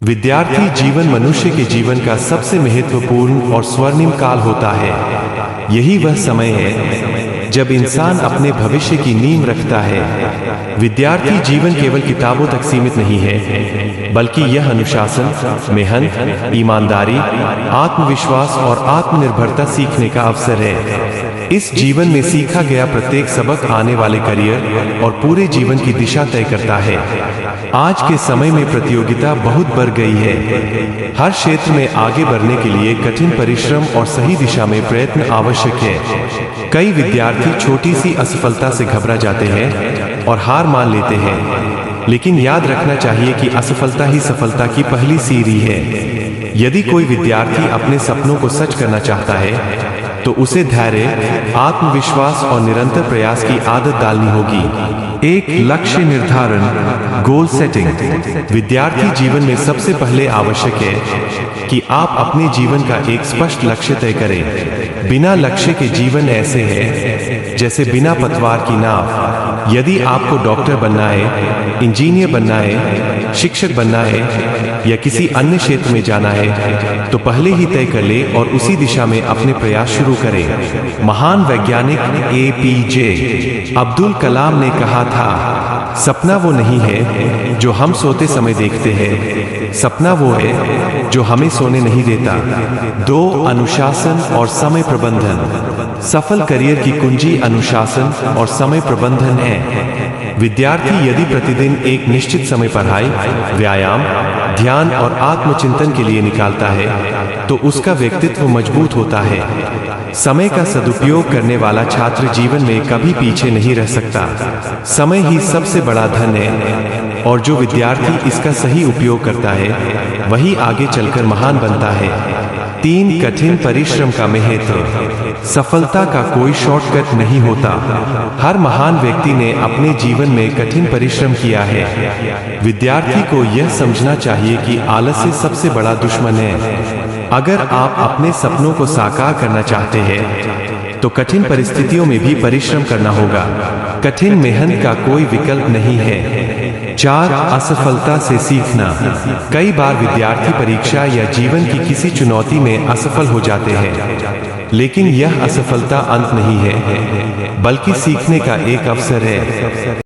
विद्यार्थी जीवन मनुष्य के जीवन का सबसे महत्वपूर्ण और स्वर्णिम काल होता है। यही वह समय है जब इंसान अपने भविष्य की नींव रखता है। विद्यार्थी जीवन केवल किताबों तक सीमित नहीं है, बल्कि यह अनुशासन, मेहनत, ईमानदारी, आत्मविश्वास और आत्मनिर्भरता सीखने का अवसर है। इस जीवन में सीखा गया प्रत्येक सबक आने वाले करियर और पूरे जीवन की दिशा तय करता है। आज के समय में प्रतियोगिता बहुत बढ़ गई है। हर क्षेत्र में आगे बढ़ने के लिए कठिन परिश्रम और सही दिशा में प्रयत्न आवश्यक है। कई विद्यार्थी छोटी सी असफलता से घबरा जाते हैं और हार मान लेते हैं, लेकिन याद रखना चाहिए कि असफलता ही सफलता की पहली सीढ़ी है। यदि कोई विद्यार्थी अपने सपनों को सच करना चाहता है, तो उसे धैर्य, आत्मविश्वास और निरंतर प्रयास की आदत डालनी होगी। एक लक्ष्य निर्धारण, गोल सेटिंग। विद्यार्थी जीवन में सबसे पहले आवश्यक है कि आप अपने जीवन का एक स्पष्ट लक्ष्य तय करें। बिना लक्ष्य के जीवन ऐसे है जैसे बिना पतवार की नाव। यदि आपको डॉक्टर बनना है, इंजीनियर बनना है, शिक्षक बनना है या किसी अन्य क्षेत्र में जाना है, तो पहले ही तय कर ले और उसी दिशा में अपने प्रयास शुरू करें। महान वैज्ञानिक APJ अब्दुल कलाम ने कहा था, सपना वो नहीं है जो हम सोते समय देखते हैं, सपना वो है जो हमें सोने नहीं देता। 2. अनुशासन और समय प्रबंधन। सफल करियर की कुंजी अनुशासन और समय प्रबंधन है। विद्यार्थी यदि प्रतिदिन एक निश्चित समय पढ़ाई, व्यायाम, ध्यान और आत्मचिंतन के लिए निकालता है, तो उसका व्यक्तित्व मजबूत होता है। समय का सदुपयोग करने वाला छात्र जीवन में कभी पीछे नहीं रह सकता। समय ही सबसे बड़ा धन है और जो विद्यार्थी इसका सही उपयोग करता है, वही आगे चलकर महान बनता है। 3. कठिन परिश्रम का महत्व। सफलता का कोई शॉर्टकट नहीं होता। हर महान व्यक्ति ने अपने जीवन में कठिन परिश्रम किया है। विद्यार्थी को यह समझना चाहिए कि आलस्य सबसे बड़ा दुश्मन है। अगर आप अपने सपनों को साकार करना चाहते हैं, तो कठिन परिस्थितियों में भी परिश्रम करना होगा। कठिन मेहनत का कोई विकल्प नहीं है। 4. असफलता से सीखना। कई बार विद्यार्थी परीक्षा या जीवन की किसी चुनौती में असफल हो जाते हैं, लेकिन यह असफलता अंत नहीं है, बल्कि सीखने का एक अवसर है।